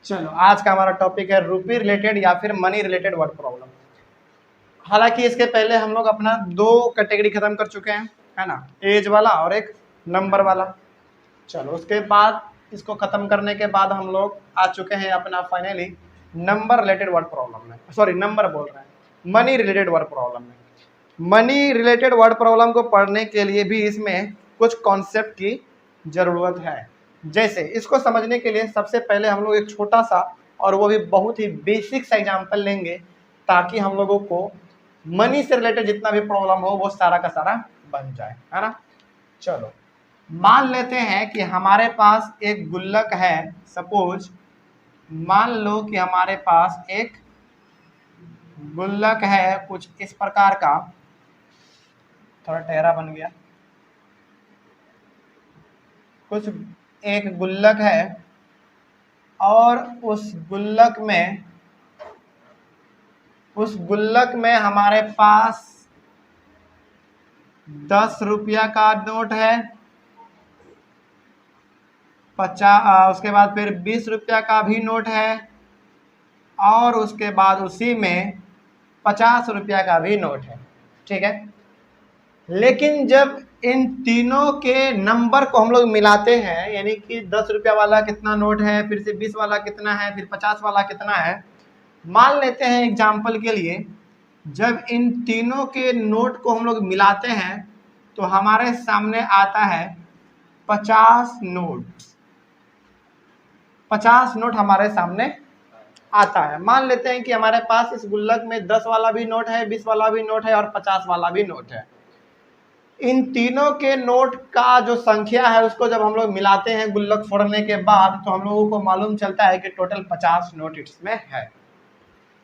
चलो आज का हमारा टॉपिक है रूपी रिलेटेड या फिर मनी रिलेटेड वर्ड प्रॉब्लम। हालांकि इसके पहले हम लोग अपना दो कैटेगरी खत्म कर चुके हैं, है ना, एज वाला और एक नंबर वाला। चलो उसके बाद इसको खत्म करने के बाद हम लोग आ चुके हैं अपना finally number related word problem में, सॉरी नंबर बोल रहे हैं, मनी रिलेटेड वर्ड प्रॉब्लम में। मनी रिलेटेड वर्ड प्रॉब्लम को पढ़ने के लिए भी इसमें कुछ कॉन्सेप्ट की जरूरत है। जैसे इसको समझने के लिए सबसे पहले हम लोग एक छोटा सा और वो भी बहुत ही बेसिक सा एग्जाम्पल लेंगे ताकि हम लोगों को मनी से रिलेटेड जितना भी प्रॉब्लम हो वो सारा का सारा बन जाए, है ना। चलो मान लेते हैं कि हमारे पास एक गुल्लक है। सपोज मान लो कि हमारे पास एक गुल्लक है कुछ इस प्रकार का, थोड़ा टहरा बन गया, कुछ एक गुल्लक है और उस गुल्लक में हमारे पास 10 रुपया का नोट है, 50, उसके बाद फिर 20 रुपया का भी नोट है और उसके बाद उसी में 50 रुपया का भी नोट है, ठीक है। लेकिन जब इन तीनों के नंबर को हम लोग मिलाते हैं, यानी कि 10 रुपया वाला कितना नोट है, फिर से 20 वाला कितना है, फिर 50 वाला कितना है, मान लेते हैं एग्जाम्पल के लिए जब इन तीनों के नोट को हम लोग मिलाते हैं तो हमारे सामने आता है 50 नोट। 50 नोट हमारे सामने आता है। मान लेते हैं कि हमारे पास इस गुल्लक में 10 वाला भी नोट है, 20 वाला भी नोट है और 50 वाला भी नोट है। इन तीनों के नोट का जो संख्या है उसको जब हम लोग मिलाते हैं गुल्लक फोड़ने के बाद तो हम लोगों को मालूम चलता है कि टोटल 50 नोट इसमें है।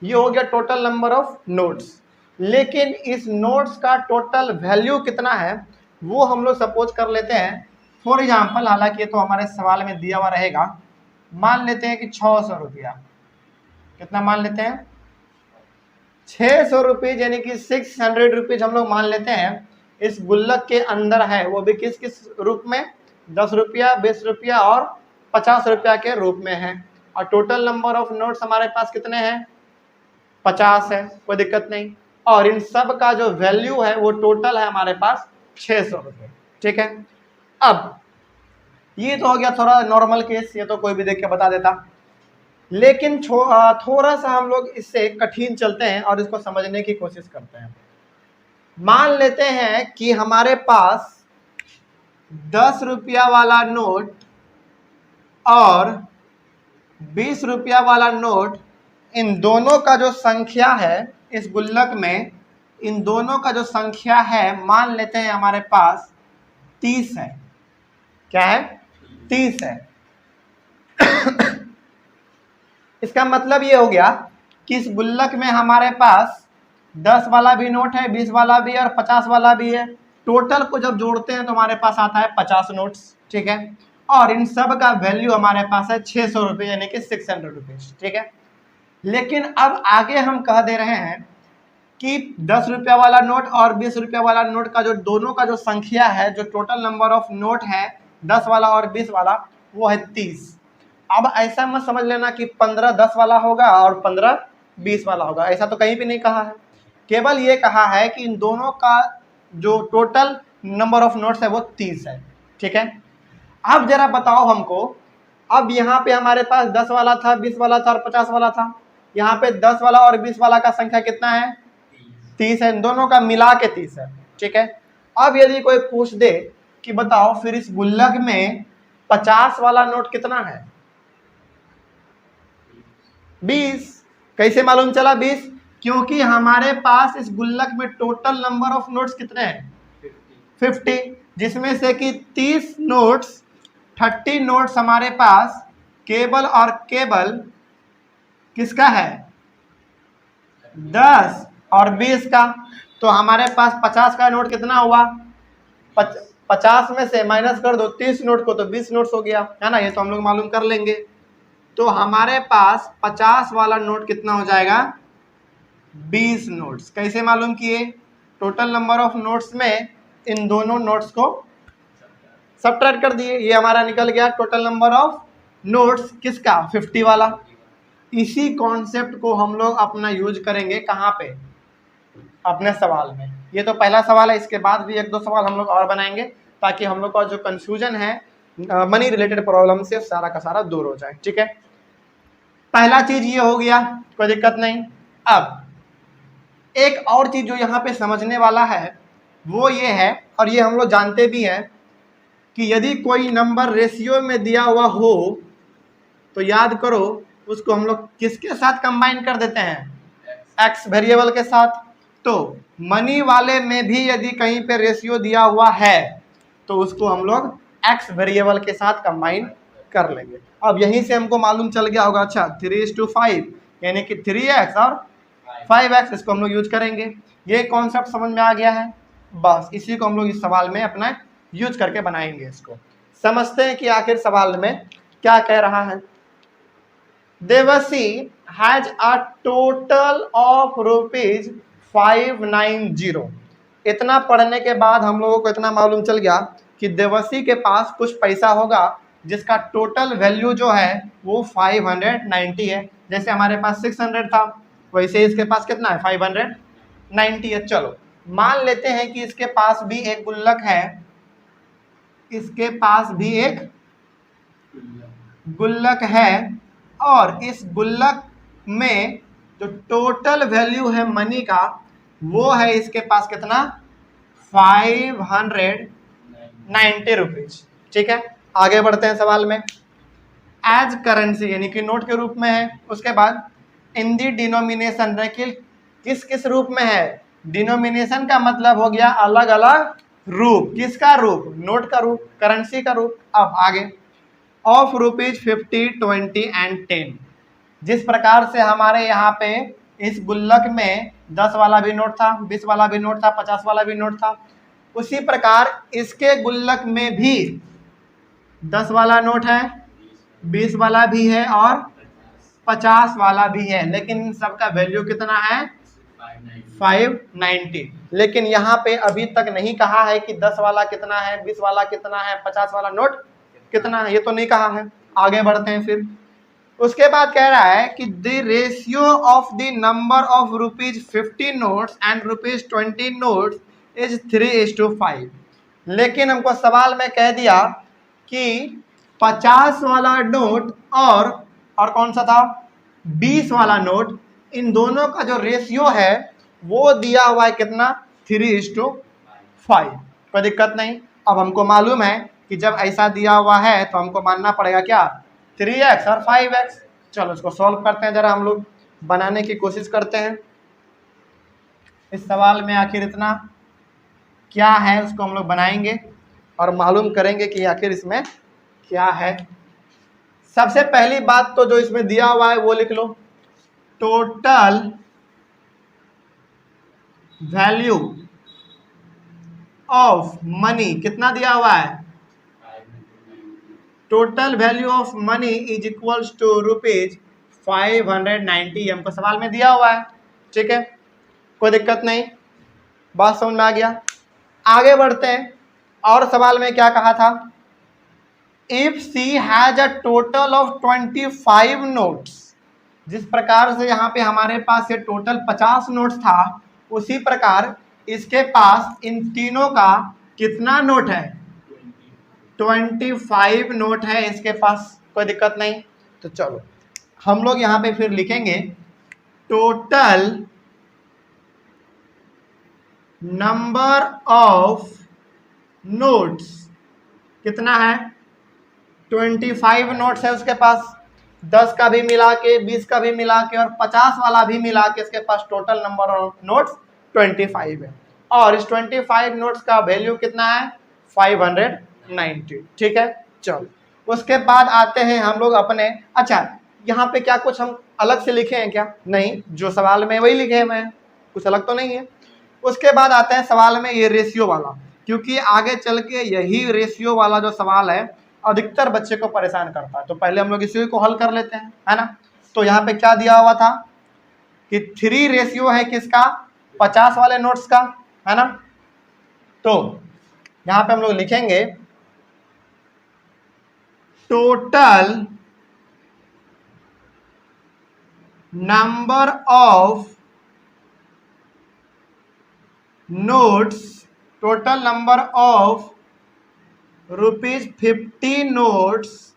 ये हो गया टोटल नंबर ऑफ नोट्स। लेकिन इस नोट्स का टोटल वैल्यू कितना है वो हम लोग सपोज कर लेते हैं। फॉर एग्जाम्पल, हालांकि ये तो हमारे सवाल में दिया हुआ रहेगा, मान लेते हैं कि 600 रुपया, कितना मान लेते हैं 600 रुपीज, यानी कि 600 रुपीज हम लोग मान लेते हैं इस गुल्लक के अंदर है, वो भी किस किस रूप में, 10 रुपया, 20 रुपया और 50 रुपया के रूप में है। और टोटल नंबर ऑफ नोट्स हमारे पास कितने हैं, 50 है, कोई दिक्कत नहीं। और इन सब का जो वैल्यू है वो टोटल है हमारे पास 600 रुपये, ठीक है। अब ये तो हो गया थोड़ा नॉर्मल केस, ये तो कोई भी देख के बता देता। लेकिन थोड़ा सा हम लोग इससे कठिन चलते हैं और इसको समझने की कोशिश करते हैं। मान लेते हैं कि हमारे पास 10 रुपया वाला नोट और 20 रुपया वाला नोट, इन दोनों का जो संख्या है इस गुल्लक में, इन दोनों का जो संख्या है मान लेते हैं हमारे पास 30 है। क्या है, 30 है। इसका मतलब ये हो गया कि इस गुल्लक में हमारे पास 10 वाला भी नोट है, 20 वाला भी है और 50 वाला भी है। टोटल को जब जोड़ते हैं तो हमारे पास आता है 50 नोट्स, ठीक है। और इन सब का वैल्यू हमारे पास है 600 रुपये, यानी कि 600 रुपीज, ठीक है। लेकिन अब आगे हम कह दे रहे हैं कि 10 रुपया वाला नोट और 20 रुपया वाला नोट का जो दोनों का जो संख्या है, जो टोटल नंबर ऑफ नोट है 10 वाला और 20 वाला, वो है 30। अब ऐसा मत समझ लेना कि 15 10 वाला होगा और 15 20 वाला होगा, ऐसा तो कहीं भी नहीं कहा है। केवल ये कहा है कि इन दोनों का जो टोटल नंबर ऑफ नोट्स है वो 30 है, ठीक है। अब जरा बताओ हमको, अब यहाँ पे हमारे पास 10 वाला था, 20 वाला था और 50 वाला था। यहाँ पे 10 वाला और 20 वाला का संख्या कितना है, 30 है। इन दोनों का मिला के 30 है, ठीक है। अब यदि कोई पूछ दे कि बताओ फिर इस गुल्लक में 50 वाला नोट कितना है, 20। कैसे मालूम चला 20? क्योंकि हमारे पास इस गुल्लक में टोटल नंबर ऑफ नोट्स कितने हैं, 50, जिसमें से कि 30 नोट्स, 30 नोट्स हमारे पास केवल और केवल किसका है, 10 और 20 का। तो हमारे पास 50 का नोट कितना हुआ, 50 में से माइनस कर दो 30 नोट को तो 20 नोट्स हो गया, है ना। ये तो हम लोग मालूम कर लेंगे। तो हमारे पास 50 वाला नोट कितना हो जाएगा, 20 नोट्स। कैसे मालूम किए, टोटल नंबर ऑफ नोट्स में इन दोनों नोट्स को सब्ट्रैक्ट कर दिए, ये हमारा निकल गया टोटल नंबर ऑफ नोट्स किसका, 50 वाला। इसी कॉन्सेप्ट को हम लोग अपना यूज करेंगे कहाँ पे, अपने सवाल में। ये तो पहला सवाल है, इसके बाद भी एक दो सवाल हम लोग और बनाएंगे ताकि हम लोग का जो कंफ्यूजन है मनी रिलेटेड प्रॉब्लम से सारा का सारा दूर हो जाए। ठीक है, पहला चीज ये हो गया, कोई दिक्कत नहीं। अब एक और चीज जो यहाँ पे समझने वाला है वो ये है, और ये हम लोग जानते भी हैं कि यदि कोई नंबर रेशियो में दिया हुआ हो तो याद करो उसको हम लोग किसके साथ कंबाइन कर देते हैं, एक्स वेरिएबल के साथ। तो मनी वाले में भी यदि कहीं पे रेशियो दिया हुआ है तो उसको हम लोग एक्स वेरिएबल के साथ कंबाइन कर लेंगे। अब यहीं से हमको मालूम चल गया होगा, अच्छा 3:5 यानी कि 3x और 5x, इसको हम लोग यूज करेंगे। ये कॉन्सेप्ट समझ में आ गया है, बस इसी को हम लोग इस सवाल में अपना यूज करके बनाएंगे। इसको समझते हैं कि आखिर सवाल में क्या कह रहा है। Devsi has a total of ₹590। इतना पढ़ने के बाद हम लोगों को इतना मालूम चल गया कि देवसी के पास कुछ पैसा होगा जिसका टोटल वैल्यू जो है वो 590 है। जैसे हमारे पास 600 था, वैसे इसके पास कितना है, 590 है। चलो मान लेते हैं कि इसके पास भी एक गुल्लक है, इसके पास भी एक गुल्लक है, और इस गुल्लक में जो टोटल वैल्यू है मनी का वो है इसके पास कितना, 590 रुपीज। ठीक है, आगे बढ़ते हैं सवाल में। एज करेंसी यानी कि नोट के रूप में है, उसके बाद इन दी डिनोमिनेशन किस किस रूप में है। डिनोमिनेशन का मतलब हो गया अलग अलग रूप, किसका रूप, नोट का रूप, करेंसी का रूप। अब आगे ऑफ ₹50, 20 एंड 10। जिस प्रकार से हमारे यहाँ पे इस गुल्लक में 10 वाला भी नोट था, 20 वाला भी नोट था, 50 वाला भी नोट था, उसी प्रकार इसके गुल्लक में भी 10 वाला नोट है, 20 वाला भी है और 50 वाला भी है। लेकिन इन सबका वैल्यू कितना है, 590। लेकिन यहाँ पे अभी तक नहीं कहा है कि 10 वाला कितना है, 20 वाला कितना है, 50 वाला नोट कितना है, ये तो नहीं कहा है। आगे बढ़ते हैं फिर। उसके बाद कह रहा है कि the ratio of the number of ₹50 notes and ₹20 notes is 3:5। लेकिन हमको सवाल में कह दिया कि 50 वाला नोट और कौन सा था, 20 वाला नोट, इन दोनों का जो रेशियो है वो दिया हुआ है कितना, 3:5। कोई दिक्कत नहीं। अब हमको मालूम है कि जब ऐसा दिया हुआ है तो हमको मानना पड़ेगा क्या, 3x और 5x। चलो इसको सॉल्व करते हैं, जरा हम लोग बनाने की कोशिश करते हैं। इस सवाल में आखिर इतना क्या है उसको हम लोग बनाएंगे और मालूम करेंगे कि आखिर इसमें क्या है। सबसे पहली बात तो जो इसमें दिया हुआ है वो लिख लो, टोटल वैल्यू ऑफ मनी कितना दिया हुआ है, total value of money is equals to ₹590, हमको सवाल में दिया हुआ है। ठीक है, कोई दिक्कत नहीं, बात समझ में आ गया। आगे बढ़ते हैं, और सवाल में क्या कहा था, if C has a total of 25 notes. जिस प्रकार से यहाँ पे हमारे पास ये टोटल 50 नोट्स था, उसी प्रकार इसके पास इन तीनों का कितना नोट है, 25 नोट है इसके पास। कोई दिक्कत नहीं। तो चलो हम लोग यहाँ पे फिर लिखेंगे टोटल नंबर ऑफ नोट्स कितना है, 25 नोट्स है उसके पास, 10 का भी मिला के, 20 का भी मिला के और 50 वाला भी मिला के इसके पास टोटल नंबर ऑफ नोट्स 25 है। और इस 25 नोट्स का वैल्यू कितना है, 590। ठीक है, चलो उसके बाद आते हैं हम लोग अपने, अच्छा यहाँ पे क्या कुछ हम अलग से लिखे हैं क्या, नहीं, जो सवाल में वही लिखे हैं, मैं कुछ अलग तो नहीं है। उसके बाद आते हैं सवाल में ये रेशियो वाला, क्योंकि आगे चल के यही रेशियो वाला जो सवाल है अधिकतर बच्चे को परेशान करता है। तो पहले हम लोग इसी को हल कर लेते हैं, है ना। तो यहाँ पे क्या दिया हुआ था कि 3 रेशियो है किसका, 50 वाले नोट्स का, है ना। तो यहाँ पे हम लोग लिखेंगे total number of notes, total number of ₹50 notes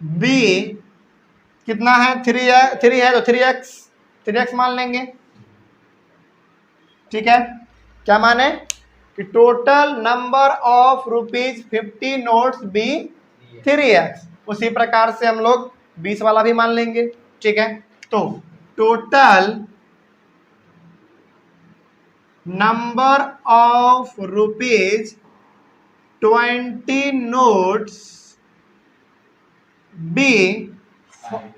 be कितना है, 3 है तो 3x मान लेंगे। ठीक है, क्या माने कि total number of ₹50 notes be 3x। उसी प्रकार से हम लोग 20 वाला भी मान लेंगे। ठीक है, तो total number of ₹20 notes be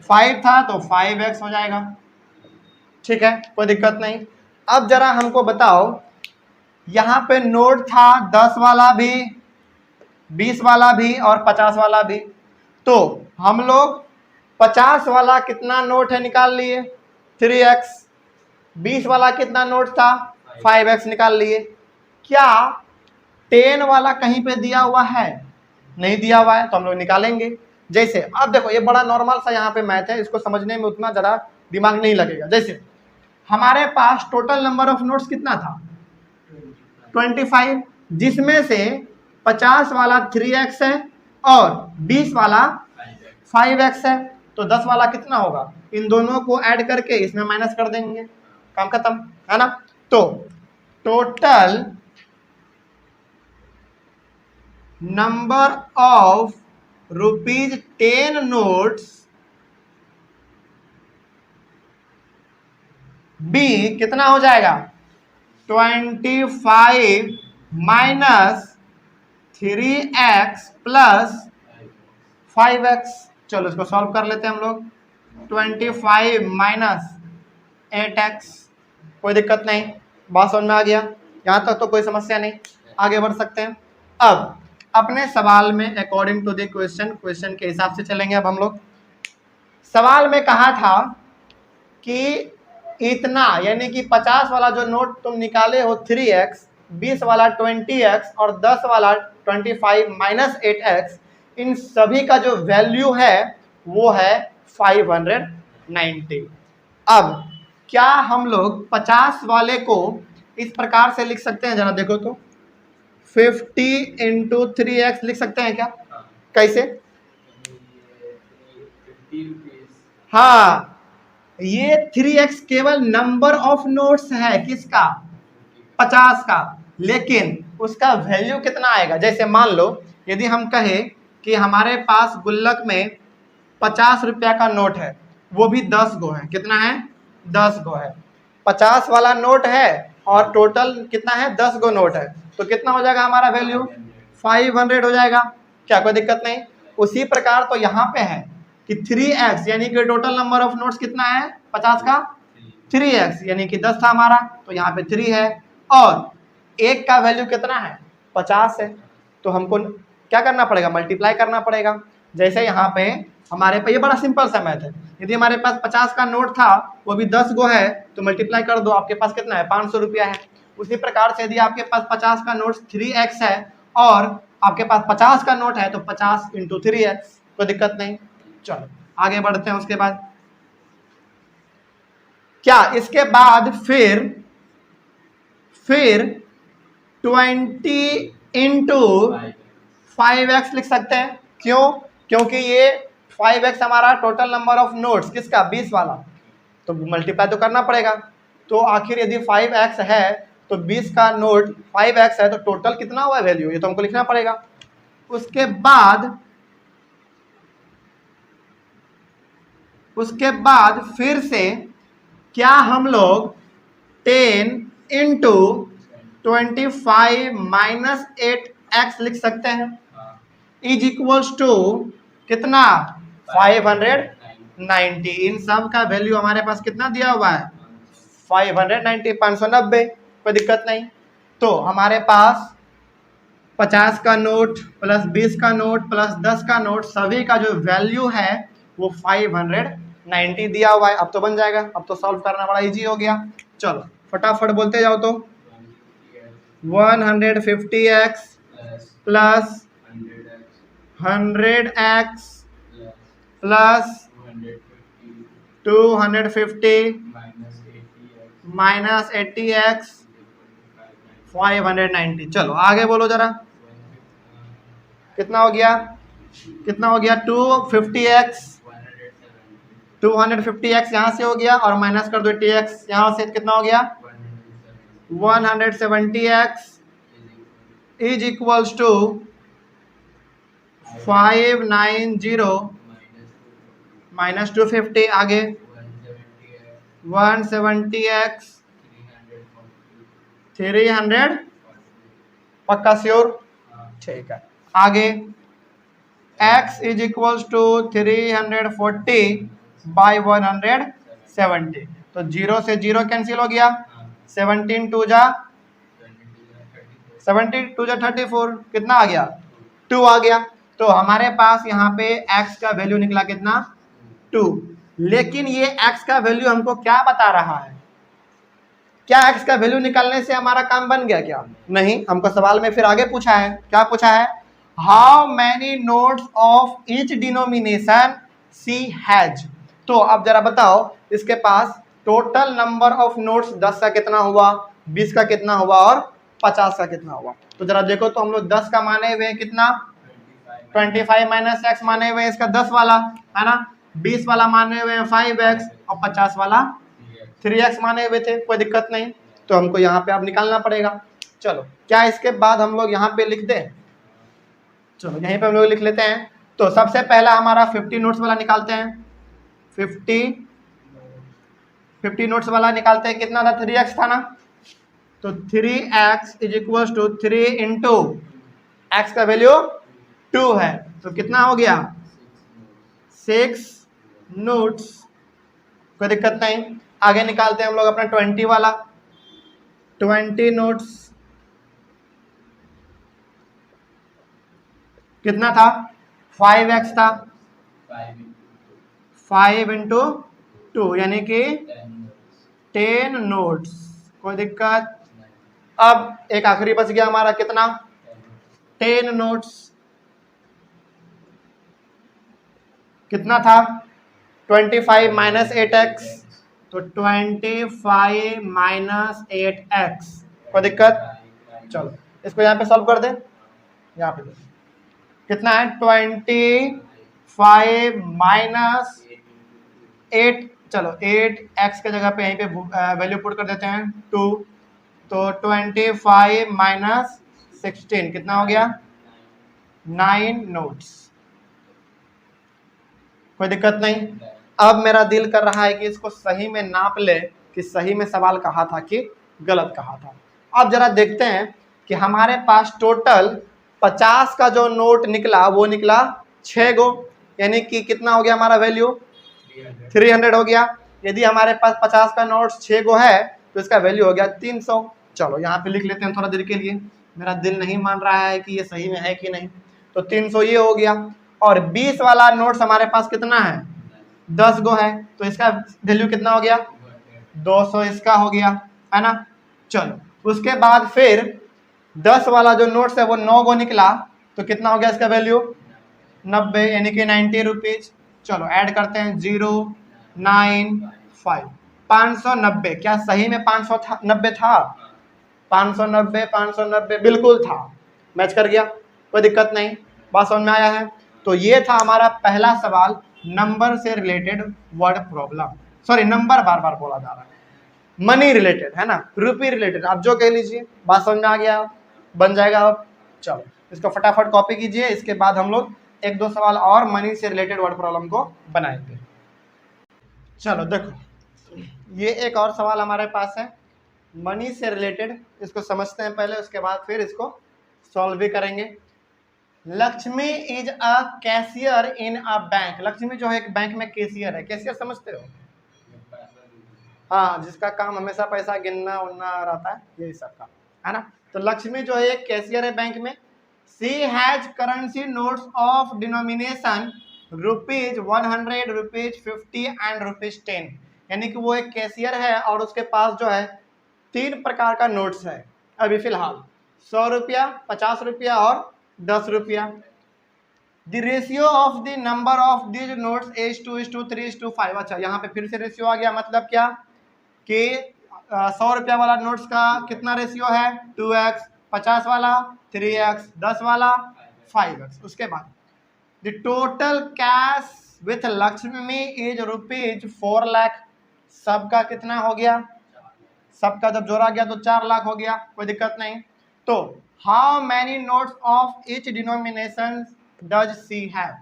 5 था तो 5x हो जाएगा। ठीक है, कोई दिक्कत नहीं। अब जरा हमको बताओ, यहां पे नोट था 10 वाला भी, 20 वाला भी और 50 वाला भी। तो हम लोग 50 वाला कितना नोट है निकाल लिए 3x, 20 वाला कितना नोट था 5x निकाल लिए। क्या 10 वाला कहीं पे दिया हुआ है? नहीं दिया हुआ है, तो हम लोग निकालेंगे। जैसे अब देखो, ये बड़ा नॉर्मल सा यहाँ पे मैथ है, इसको समझने में उतना ज़्यादा दिमाग नहीं लगेगा। जैसे हमारे पास टोटल नंबर ऑफ नोट्स कितना था 25, जिसमें से 50 वाला 3x है और 20 वाला 5x है। तो 10 वाला कितना होगा, इन दोनों को ऐड करके इसमें माइनस कर देंगे, काम खत्म, है ना। तो total number of ₹10 notes be कितना हो जाएगा 25 माइनस 3x प्लस 5x। चलो इसको सॉल्व कर लेते हैं हम लोग। 25 माइनस 8x, कोई दिक्कत नहीं, बात समझ में आ गया। यहाँ तक तो कोई समस्या नहीं, आगे बढ़ सकते हैं। अब अपने सवाल में अकॉर्डिंग टू द क्वेश्चन के हिसाब से चलेंगे। अब हम लोग सवाल में कहा था कि इतना, यानी कि 50 वाला जो नोट तुम निकाले हो 3x, 20 वाला 20x और 10 वाला 25 माइनस 8x, इन सभी का जो वैल्यू है वो है 590। अब क्या हम लोग 50 वाले को इस प्रकार से लिख सकते हैं, जरा देखो तो 50 इंटू 3x लिख सकते हैं क्या? कैसे? हाँ, ये 3x केवल नंबर ऑफ नोट्स है, किसका 50 का, लेकिन उसका वैल्यू कितना आएगा। जैसे मान लो यदि हम कहें कि हमारे पास गुल्लक में 50 रुपया का नोट है, वो भी 10 गो है। कितना है 10 गो है। 50 वाला नोट है और टोटल कितना है 10 गो नोट है, तो कितना हो जाएगा हमारा वैल्यू 500 हो जाएगा। क्या कोई दिक्कत नहीं। उसी प्रकार तो यहाँ पे है कि 3x यानी कि टोटल नंबर ऑफ नोट्स कितना है 50 का 3x, यानी कि 10 था हमारा, तो यहाँ पे 3 है और एक का वैल्यू कितना है 50 है, तो हमको क्या करना पड़ेगा मल्टीप्लाई करना पड़ेगा। जैसे यहाँ पे हमारे पे, ये बड़ा सिंपल सा मैथ है, यदि हमारे पास 50 का नोट था वो भी 10 गो है तो मल्टीप्लाई कर दो, आपके पास कितना है 500 रुपया है। उसी प्रकार से यदि आपके पास 50 का नोट 3x है और आपके पास 50 का नोट है तो 50 इंटू 3x, कोई दिक्कत नहीं। चलो आगे बढ़ते हैं। उसके बाद क्या, इसके बाद फिर 20 इंटू 5x लिख सकते हैं। क्यों? क्योंकि ये 5x हमारा टोटल नंबर ऑफ नोट्स किसका 20 वाला, तो मल्टीप्लाई तो करना पड़ेगा। तो आखिर यदि 5x है तो 20 का नोट 5x है, तो टोटल कितना हुआ वैल्यू, ये तो हमको लिखना पड़ेगा। उसके बाद फिर से क्या हम लोग 10 इंटू 25 माइनस 8x लिख सकते हैं, इज इक्वल्स टू कितना 590। इन सब का वैल्यू हमारे पास कितना दिया हुआ है 590, 590, कोई दिक्कत नहीं। तो हमारे पास 50 का नोट प्लस 20 का नोट प्लस 10 का नोट, सभी का जो वैल्यू है वो 590 दिया हुआ है। अब तो बन जाएगा, अब तो सॉल्व करना बड़ा इजी हो गया। चलो फटाफट बोलते जाओ तो 150x plus 100x plus 250 minus 80x 590। चलो आगे बोलो जरा, कितना हो गया, कितना हो गया, 250x 250x यहाँ से हो गया और माइनस कर दो 80x यहाँ से, कितना हो गया 170x is equals to 590 minus 250, आगे 170x 300, पक्का श्योर, ठीक है। आगे x is equals to 340 by 170, तो 0 से 0 कैंसिल हो गया, 17 2 जा 34, कितना आ गया 2 आ गया। तो हमारे पास यहाँ पे x का वैल्यू निकला कितना 2, लेकिन ये x का वैल्यू हमको क्या बता रहा है, क्या x का वैल्यू निकालने से हमारा काम बन गया क्या, नहीं, हमको सवाल में फिर आगे पूछा है, क्या पूछा है, how many notes of each denomination C has. तो अब जरा बताओ इसके पास टोटल नंबर ऑफ नोट्स 10 का कितना हुआ, 20 का कितना हुआ और 50 का कितना हुआ। तो जरा देखो, तो हम लोग 10 का माने हुए कितना 25 माइनस एक्स माने हुए इसका 10 वाला है ना, 20 वाला माने हुए 5x और 50 वाला 3x माने हुए थे, कोई दिक्कत नहीं। तो हमको यहाँ पे अब निकालना पड़ेगा। चलो क्या इसके बाद हम लोग यहाँ पे लिख दें, चलो यहीं पे हम लोग लिख लेते हैं। तो सबसे पहला हमारा 50 नोट्स वाला निकालते हैं, 50 नोट्स वाला निकालते हैं, कितना था 3x था ना, तो 3x is equal to 3 into x का वैल्यू 2 है, तो कितना हो गया 6 नोट्स, कोई दिक्कत नहीं। आगे निकालते हैं हम लोग अपना 20 वाला, 20 नोट्स कितना था 5x था, 5 इंटू 2 यानी कि 10 नोट्स, कोई दिक्कत। अब एक आखिरी बच गया हमारा कितना 10 नोट्स, कितना था 25 माइनस 8x, तो 25 माइनस 8x, कोई दिक्कत। चलो इसको यहाँ पे सॉल्व कर दे, यहाँ पे कितना है 25 माइनस 8, चलो 8x के जगह पे यहीं पे वैल्यू पुट कर देते हैं 2, तो 25 माइनस 16 कितना हो गया 9 नोट्स, कोई दिक्कत नहीं। अब मेरा दिल कर रहा है कि इसको सही में नाप ले कि सही में सवाल कहा था कि गलत कहा था। अब जरा देखते हैं कि हमारे पास टोटल 50 का जो नोट निकला वो निकला 6 गो, यानी कि कितना हो गया हमारा वैल्यू 300 हो गया। यदि हमारे पास 50 का नोट 6 गो है तो इसका वैल्यू हो गया 300। चलो यहाँ पे लिख लेते हैं थोड़ा देर के लिए, मेरा दिल नहीं मान रहा है कि ये सही में है कि नहीं। तो 300 ये हो गया, और 20 वाला नोट्स हमारे पास कितना है 10 गो है, तो इसका वैल्यू कितना हो गया 200 इसका हो गया, है ना। चलो उसके बाद फिर 10 वाला जो नोट्स है वो 9 गो निकला, तो कितना हो गया इसका वैल्यू 90 यानी कि 90 रुपीज। चलो ऐड करते हैं 0 9 5 590, क्या सही में 590 था 590 बिल्कुल था, मैच कर गया, कोई दिक्कत नहीं, बात समझ में आया है। तो ये था हमारा पहला सवाल नंबर से related word problem, sorry number बार बार बोला जा रहा है, मनी रिलेटेड है ना, रुपी रिलेटेड, आप जो कह लीजिए, बात समझ में आ गया, बन जाएगा अब। चलो इसको फटाफट कॉपी कीजिए, इसके बाद हम लोग 1-2 सवाल और मनी से रिलेटेड वर्ड प्रॉब्लम को बनाएंगे। चलो देखो ये एक और सवाल हमारे पास है मनी से रिलेटेड, इसको समझते हैं पहले, उसके बाद फिर इसको सॉल्व भी करेंगे। Lakshmi is a cashier in a bank, Lakshmi जो है एक बैंक में कैशियर है, कैशियर समझते हो, हाँ जिसका काम हमेशा पैसा गिनना उनना रहता है, यही सब काम है ना। तो लक्ष्मी जो है एक कैशियर है बैंक में, she has currency notes of denomination rupees 100 rupees 50 and rupees 10, यानी कि वो एक कैशियर है और उसके पास जो है 3 प्रकार का नोट्स है अभी फिलहाल, 100 रुपया 50 रुपया और 10 रुपया। The ratio of the number of these notes is 2 is to 3 is to 5। अच्छा, यहाँ पे फिर से रेशियो आ गया, मतलब क्या कि 100 रुपया वाला नोट्स का कितना रेशियो है 2x, 50 वाला 3x, 10 वाला 5x। उसके बाद the total cash with Lakshmi is ₹4 lakh. सबका कितना हो गया, सबका जब जोड़ा गया तो 4 लाख हो गया, कोई दिक्कत नहीं। तो how many notes of each denomination does she have.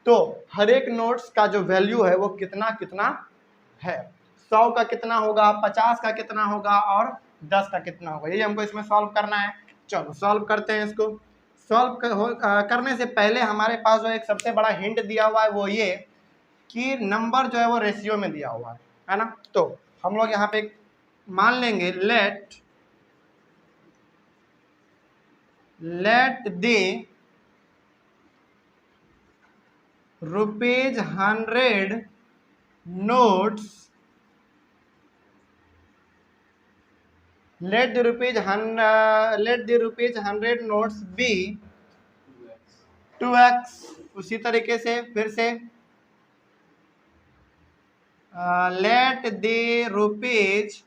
तो हर एक नोट्स का जो वैल्यू है वो कितना कितना है, 100 का कितना होगा, 50 का कितना होगा और 10 का कितना होगा, ये हमको इसमें सॉल्व करना है। चलो सॉल्व करते हैं इसको। सॉल्व करने से पहले हमारे पास जो एक सबसे बड़ा हिंट दिया हुआ है वो ये कि नंबर जो है वो रेशियो में दिया हुआ है ना। तो हम लोग यहाँ पे मान लेंगे let the ₹100 notes, let the ₹100 notes be 2x। उसी तरीके से फिर से लेट द रुपीज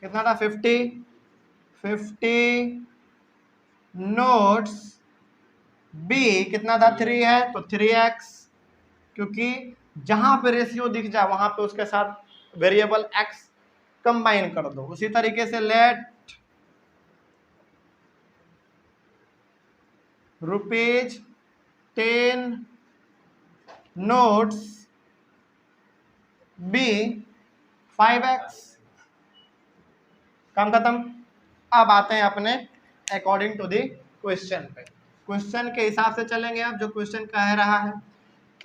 कितना था 50 नोट्स बी कितना था 3 है तो 3x, क्योंकि जहां पे रेशियो दिख जाए वहां पे उसके साथ वेरिएबल x कंबाइन कर दो। उसी तरीके से लेट ₹10 नोट्स बी 5x। काम खत्म। अब आते हैं अपने अकॉर्डिंग टू द क्वेश्चन पे। क्वेश्चन के हिसाब से चलेंगे। अब जो क्वेश्चन कह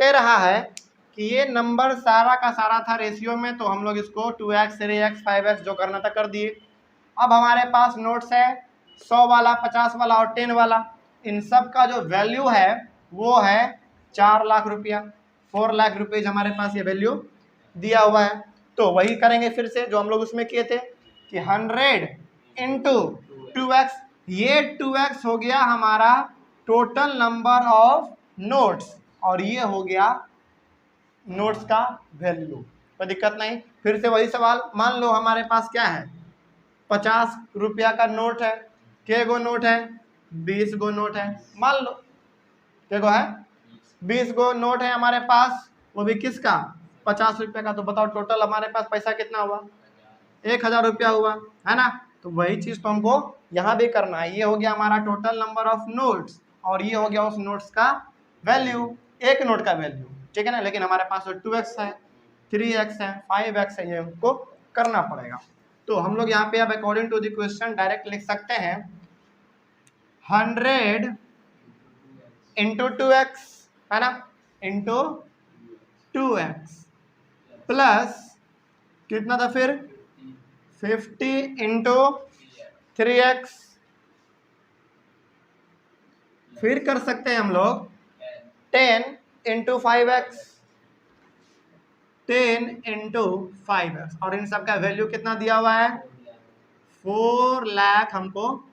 रहा है कि ये नंबर सारा का सारा था रेशियो में, तो हम लोग इसको 2x, 3x, 5x जो करना था कर दिए। अब हमारे पास नोट्स है 100 वाला, 50 वाला और 10 वाला। इन सब का जो वैल्यू है वो है 4 लाख रुपया, 4 लाख रुपीज हमारे पास ये वैल्यू दिया हुआ है। तो वही करेंगे फिर से जो हम लोग उसमें किए थे कि 100 इंटू 2x, ये 2x हो गया हमारा टोटल नंबर ऑफ नोट्स और ये हो गया नोट्स का वैल्यू। कोई दिक्कत नहीं। फिर से वही सवाल, मान लो हमारे पास क्या है 50 रुपया का नोट है, के गो नोट है 20 गो नोट है, मान लो के गो है 20 गो नोट है हमारे पास, वो भी किसका 50 रुपये का। तो बताओ टोटल हमारे पास पैसा कितना हुआ 1000 रुपया हुआ, है ना। तो वही चीज तो हमको यहाँ भी करना है। ये हो गया हमारा टोटल नंबर ऑफ नोट्स और ये हो गया उस नोट्स का वैल्यू, एक नोट का वैल्यू, ठीक है ना। लेकिन हमारे पास 2x है, 3x है, 5x है, ये हमको करना पड़ेगा। तो हम लोग यहाँ पे अब according to the question direct लिख सकते हैं 100 इंटू 2x, है ना, इंटू 2x प्लस कितना था फिर 50 इंटू 3x। फिर कर सकते हैं हम लोग 10 इंटू 5x, 10 इंटू 5x और इन सब का वैल्यू कितना दिया हुआ है 4 लाख हमको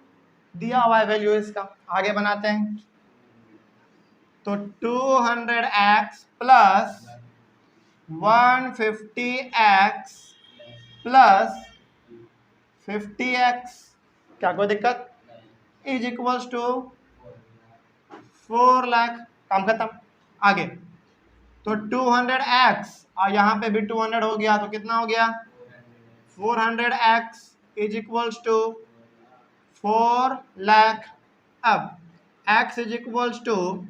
दिया हुआ है वैल्यू इसका। आगे बनाते हैं तो 200x plus 150x plus 50x, क्या कोई दिक्कत, इज इक्वल्स टू 4 लाख। काम खत्म। आगे तो 200x और यहाँ पे भी 200 हो गया तो कितना हो गया 400x is equals to 4 lakh. अब x is equals to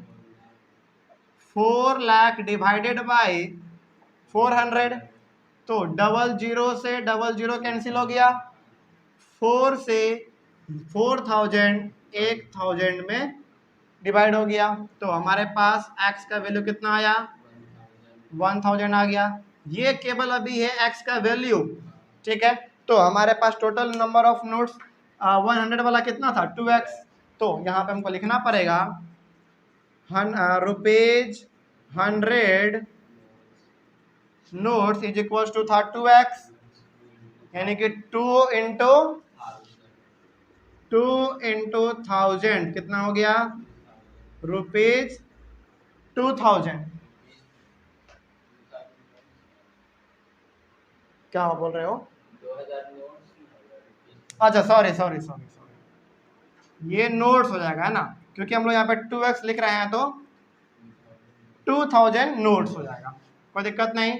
4 lakh divided by 400, तो 00 से 00 कैंसिल हो गया, 4 से 4000 1000 में डिवाइड हो गया। तो हमारे पास x का वैल्यू कितना आया 1000 आ गया। ये केवल अभी है x का वैल्यू, ठीक है। तो हमारे पास टोटल नंबर ऑफ नोट्स 100 वाला कितना था 2x, तो यहाँ पे हमको लिखना पड़ेगा ₹100 नोट्स इज इक्वल टू था 2x, यानी कि 2 इंटू 1000 कितना हो गया ₹1000 2000 क्या बोल रहे हो? अच्छा सॉरी सॉरी सॉरी सॉरी, ये नोट्स हो जाएगा है ना, क्योंकि हम लोग यहाँ पे 2x लिख रहे हैं तो 2000 नोट्स हो जाएगा, कोई दिक्कत नहीं।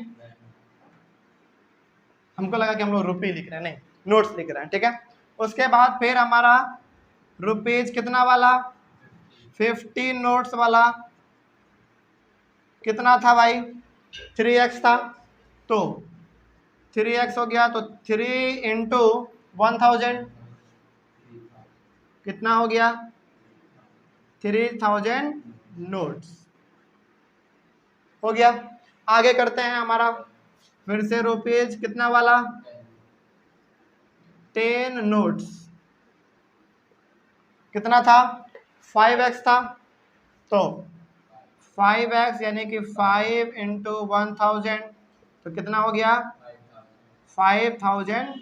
हमको लगा कि हम लोग रुपये लिख रहे हैं, नहीं नोट्स लिख रहे हैं, ठीक है। उसके बाद फिर हमारा रुपीज कितना वाला, 50 नोट्स वाला कितना था भाई, 3x था, तो 3x हो गया, तो 3 इंटू 1000 कितना हो गया, 3000 नोट्स हो गया। आगे करते हैं, हमारा फिर से रुपीज कितना वाला, 10 नोट्स कितना था, 5x था, तो 5x यानी कि 5 इंटू 1000 तो कितना हो गया, 5000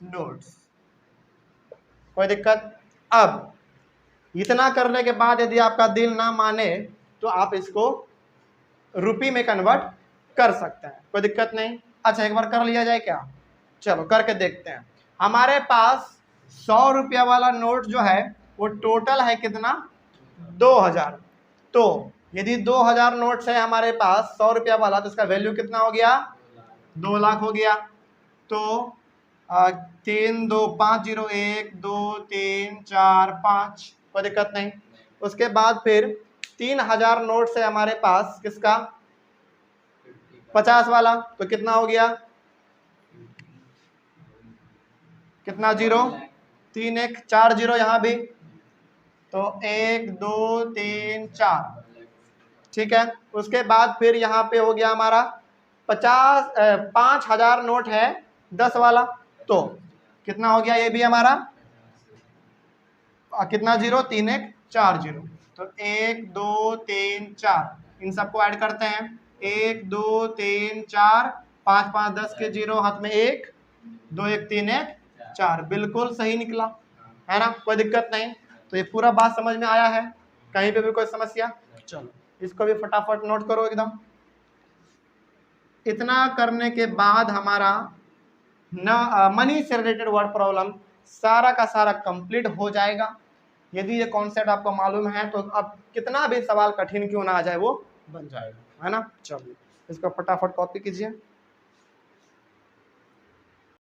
नोट्स, कोई दिक्कत। अब इतना करने के बाद यदि आपका दिल ना माने तो आप इसको रुपये में कन्वर्ट कर सकते हैं, कोई दिक्कत नहीं। अच्छा एक बार कर लिया जाए क्या, चलो करके देखते हैं। हमारे पास 100 रुपया वाला नोट जो है वो टोटल है कितना, 2000, तो यदि 2000 नोट्स है हमारे पास 100 रुपया वाला, तो इसका वैल्यू कितना हो गया, 2 लाख हो गया। तो 3 2 5 0 1 2 3 4 5, कोई दिक्कत नहीं। उसके बाद फिर 3000 नोट्स है हमारे पास किसका, 50 वाला, तो कितना हो गया, कितना जीरो, 3 1 4 जीरो यहाँ भी, तो 1 2 3 4, ठीक है। उसके बाद फिर यहाँ पे हो गया हमारा 5000 नोट है 10 वाला, तो कितना हो गया ये भी हमारा, कितना जीरो, 3 1 4 जीरो, तो 1 2 3 4, इन सबको ऐड करते हैं, 1 2 3 4 5 5 10 के जीरो, हाथ में 1 2 1 3 1 4, बिल्कुल सही निकला है ना, कोई दिक्कत नहीं। तो ये पूरा बात समझ में आया है, कहीं पे भी कोई समस्या, चलो इसको भी फटाफट नोट करो एकदम। इतना करने के बाद हमारा मनी से रिलेटेड वर्ड प्रॉब्लम सारा का सारा कंप्लीट हो जाएगा। यदि ये कॉन्सेप्ट आपको मालूम है तो अब कितना भी सवाल कठिन क्यों ना आ जाए वो बन जाएगा, है ना। चलिए इसको फटाफट कॉपी कीजिए।